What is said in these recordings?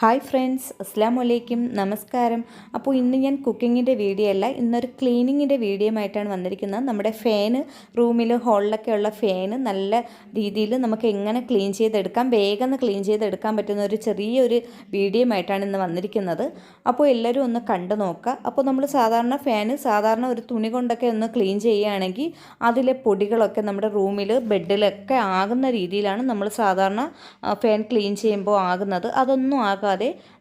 Hi friends, അസ്സലാമു അലൈക്കും, നമസ്കാരം. അപ്പോൾ ഇന്ന് ഞാൻ കുക്കിങ്ങിൻ്റെ വീഡിയോ അല്ല, ഇന്നൊരു ക്ലീനിങ്ങിൻ്റെ വീഡിയോ ആയിട്ടാണ് വന്നിരിക്കുന്നത്. നമ്മുടെ ഫാന്, റൂമിൽ ഹോളിലൊക്കെ ഉള്ള ഫാന് നല്ല രീതിയിൽ നമുക്ക് എങ്ങനെ ക്ലീൻ ചെയ്തെടുക്കാം, വേഗം ക്ലീൻ ചെയ്തെടുക്കാൻ പറ്റുന്ന ഒരു ചെറിയൊരു വീഡിയോ ആയിട്ടാണ് ഇന്ന് വന്നിരിക്കുന്നത്. അപ്പോൾ എല്ലാവരും ഒന്ന് കണ്ടു നോക്കുക. അപ്പോൾ നമ്മൾ സാധാരണ ഒരു തുണി കൊണ്ടൊക്കെ ഒന്ന് ക്ലീൻ ചെയ്യുകയാണെങ്കിൽ അതിലെ പൊടികളൊക്കെ നമ്മുടെ റൂമിൽ ബെഡിലൊക്കെ ആകുന്ന രീതിയിലാണ് നമ്മൾ സാധാരണ ഫാൻ ക്ലീൻ ചെയ്യുമ്പോൾ ആകുന്നത്. അതൊന്നും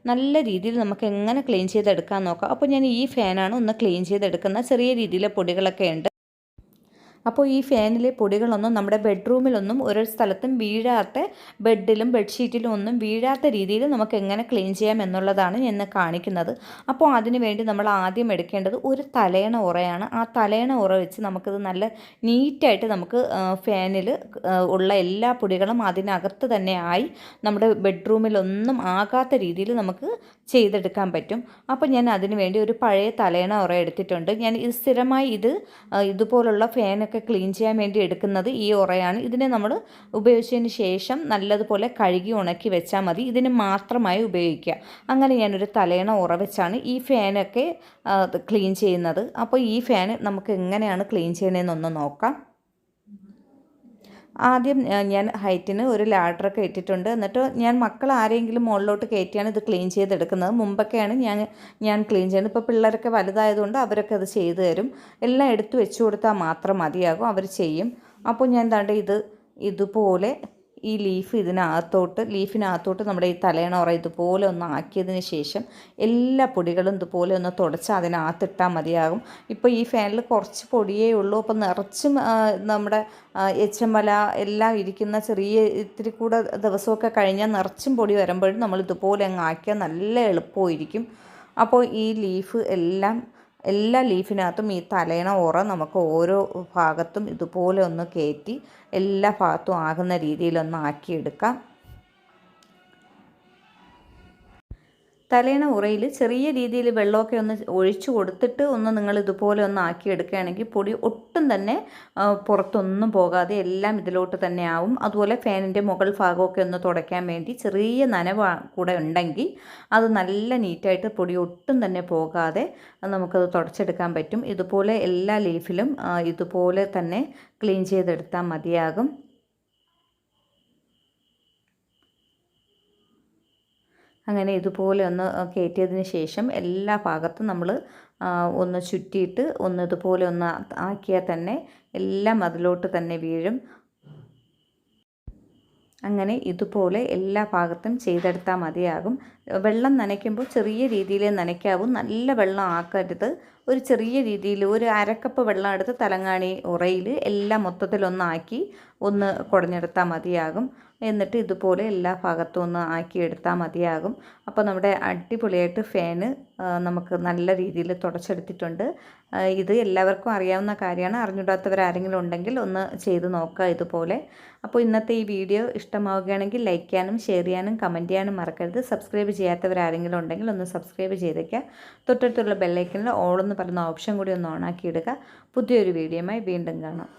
നല്ല രീതിയിൽ നമുക്ക് എങ്ങനെ ക്ലീൻ ചെയ്തെടുക്കാൻ നോക്കാം. അപ്പോൾ ഞാൻ ഈ ഫാനാണ് ഒന്ന് ക്ലീൻ ചെയ്തെടുക്കുന്ന. ചെറിയ രീതിയിലെ പൊടികളൊക്കെ ഉണ്ട്. അപ്പോൾ ഈ ഫാനിലെ പൊടികളൊന്നും നമ്മുടെ ബെഡ്റൂമിലൊന്നും ഒരു സ്ഥലത്തും വീഴാത്ത, ബെഡിലും ബെഡ്ഷീറ്റിലും ഒന്നും വീഴാത്ത രീതിയിൽ നമുക്ക് എങ്ങനെ ക്ലീൻ ചെയ്യാം എന്നുള്ളതാണ് ഞാൻ കാണിക്കുന്നത്. അപ്പോൾ അതിന് വേണ്ടി നമ്മൾ ആദ്യം എടുക്കേണ്ടത് ഒരു തലയണ ഉറയാണ്. ആ തലയണ ഉറ വെച്ച് നമുക്കിത് നല്ല നീറ്റായിട്ട് നമുക്ക് ഫാനിൽ ഉള്ള എല്ലാ പൊടികളും അതിനകത്ത് തന്നെ ആയി നമ്മുടെ ബെഡ്റൂമിലൊന്നും ആകാത്ത രീതിയിൽ നമുക്ക് ചെയ്തെടുക്കാൻ പറ്റും. അപ്പോൾ ഞാൻ അതിന് വേണ്ടി ഒരു പഴയ തലയണ ഉറ എടുത്തിട്ടുണ്ട്. ഞാൻ ഇത് സ്ഥിരമായി ഇതുപോലുള്ള ഫാനൊക്കെ ക്ലീൻ ചെയ്യാൻ വേണ്ടി എടുക്കുന്നത് ഈ ഉറയാണ്. ഇതിനെ നമ്മൾ ഉപയോഗിച്ചതിന് ശേഷം നല്ലതുപോലെ കഴുകി ഉണക്കി വെച്ചാൽ മതി. ഇതിന് മാത്രമായി ഉപയോഗിക്കുക. അങ്ങനെ ഞാനൊരു തലയണ ഉറ വെച്ചാണ് ഈ ഫാനൊക്കെ ക്ലീൻ ചെയ്യുന്നത്. അപ്പോൾ ഈ ഫാൻ നമുക്ക് എങ്ങനെയാണ് ക്ലീൻ ചെയ്യണമെന്നൊന്ന് നോക്കാം. ആദ്യം ഞാൻ ഹൈറ്റിന് ഒരു ലാഡറൊക്കെ ഇട്ടിട്ടുണ്ട്. എന്നിട്ട് ഞാൻ മക്കൾ ആരെങ്കിലും മുകളിലോട്ട് കയറ്റിയാണ് ഇത് ക്ലീൻ ചെയ്തെടുക്കുന്നത്. മുമ്പൊക്കെയാണ് ഞാൻ ക്ലീൻ ചെയ്യുന്നത്. ഇപ്പോൾ പിള്ളേരൊക്കെ വലുതായതുകൊണ്ട് അവരൊക്കെ അത് ചെയ്തു തരും. എല്ലാം എടുത്തു വെച്ച് കൊടുത്താൽ മാത്രം മതിയാകും, അവർ ചെയ്യും. അപ്പോൾ ഞാൻ ഇതുപോലെ ഈ ലീഫിനകത്തോട്ട് നമ്മുടെ ഈ തലയണ ഉറ ഇതുപോലെ ഒന്ന് ആക്കിയതിന് ശേഷം എല്ലാ പൊടികളും ഇതുപോലെ ഒന്ന് തുടച്ച് അതിനകത്തിട്ടാൽ മതിയാകും. ഇപ്പോൾ ഈ ഫാനിൽ കുറച്ച് പൊടിയേ ഉള്ളൂ. അപ്പോൾ നിറച്ചും നമ്മുടെ എച്ചമല എല്ലാം ഇരിക്കുന്ന ചെറിയ ഇത്തിരി കൂടെ ദിവസമൊക്കെ കഴിഞ്ഞാൽ നിറച്ചും പൊടി വരുമ്പോഴും നമ്മൾ ഇതുപോലെ അങ്ങ് ആക്കിയാൽ നല്ല എളുപ്പമായിരിക്കും. അപ്പോൾ ഈ എല്ലാ ലീഫിനകത്തും ഈ തലയണ ഉറ നമുക്ക് ഓരോ ഭാഗത്തും ഇതുപോലെ ഒന്ന് കയറ്റി എല്ലാ ഭാഗത്തും ആകുന്ന രീതിയിലൊന്ന് ആക്കിയെടുക്കാം. തലയണ ഉറയിൽ ചെറിയ രീതിയിൽ വെള്ളമൊക്കെ ഒന്ന് ഒഴിച്ചു കൊടുത്തിട്ട് നിങ്ങൾ ഇതുപോലെ ഒന്ന് ആക്കിയെടുക്കുകയാണെങ്കിൽ പൊടി ഒട്ടും തന്നെ പുറത്തൊന്നും പോകാതെ എല്ലാം ഇതിലോട്ട് തന്നെ ആവും. അതുപോലെ ഫാനിൻ്റെ മുകൾ ഭാഗമൊക്കെ ഒന്ന് തുടയ്ക്കാൻ വേണ്ടി ചെറിയ നനവ് കൂടെ ഉണ്ടെങ്കിൽ അത് നല്ല നീറ്റായിട്ട് പൊടി ഒട്ടും തന്നെ പോകാതെ നമുക്കത് തുടച്ചെടുക്കാൻ പറ്റും. ഇതുപോലെ എല്ലാ ലീഫിലും ഇതുപോലെ തന്നെ ക്ലീൻ ചെയ്തെടുത്താൽ മതിയാകും. അങ്ങനെ ഇതുപോലെ ഒന്ന് കയറ്റിയതിന് ശേഷം എല്ലാ ഭാഗത്തും നമ്മൾ ഒന്ന് ചുറ്റിയിട്ട് ഇതുപോലെ ഒന്ന് ആക്കിയാൽ തന്നെ എല്ലാം അതിലോട്ട് തന്നെ വീഴും. അങ്ങനെ ഇതുപോലെ എല്ലാ ഭാഗത്തും ചെയ്തെടുത്താൽ മതിയാകും. വെള്ളം നനയ്ക്കുമ്പോൾ ചെറിയ രീതിയിൽ നനയ്ക്കാവും, നല്ല വെള്ളം ആക്കരുത്. ഒരു ചെറിയ രീതിയിൽ ഒരു അരക്കപ്പ് വെള്ളം എടുത്ത് തലങ്ങാണി ഉറയിൽ എല്ലാം മൊത്തത്തിലൊന്നാക്കി ഒന്ന് കുടഞ്ഞെടുത്താൽ മതിയാകും. എന്നിട്ട് ഇതുപോലെ എല്ലാ ഭാഗത്തും ഒന്ന് ആക്കിയെടുത്താൽ മതിയാകും. അപ്പോൾ നമ്മുടെ അടിപൊളിയായിട്ട് ഫാന് നമുക്ക് നല്ല രീതിയിൽ തുടച്ചെടുത്തിട്ടുണ്ട്. ഇത് എല്ലാവർക്കും അറിയാവുന്ന കാര്യമാണ്. അറിഞ്ഞിടാത്തവരാരെങ്കിലും ഉണ്ടെങ്കിൽ ഒന്ന് ചെയ്ത് നോക്കുക ഇതുപോലെ. അപ്പോൾ ഇന്നത്തെ ഈ വീഡിയോ ഇഷ്ടമാവുകയാണെങ്കിൽ ലൈക്ക് ചെയ്യാനും ഷെയർ ചെയ്യാനും കമൻറ്റ് ചെയ്യാനും മറക്കരുത്. സബ്സ്ക്രൈബ് ചെയ്യാത്തവരാരെങ്കിലും ഉണ്ടെങ്കിൽ ഒന്ന് സബ്സ്ക്രൈബ് ചെയ്തേക്കുക. തൊട്ടടുത്തുള്ള ബെല്ലൈക്കനിൽ ഓൾ എന്ന് പറയുന്ന ഓപ്ഷൻ കൂടി ഒന്ന് ഓണാക്കി ഇടുക. പുതിയൊരു വീഡിയോയുമായി വീണ്ടും കാണാം.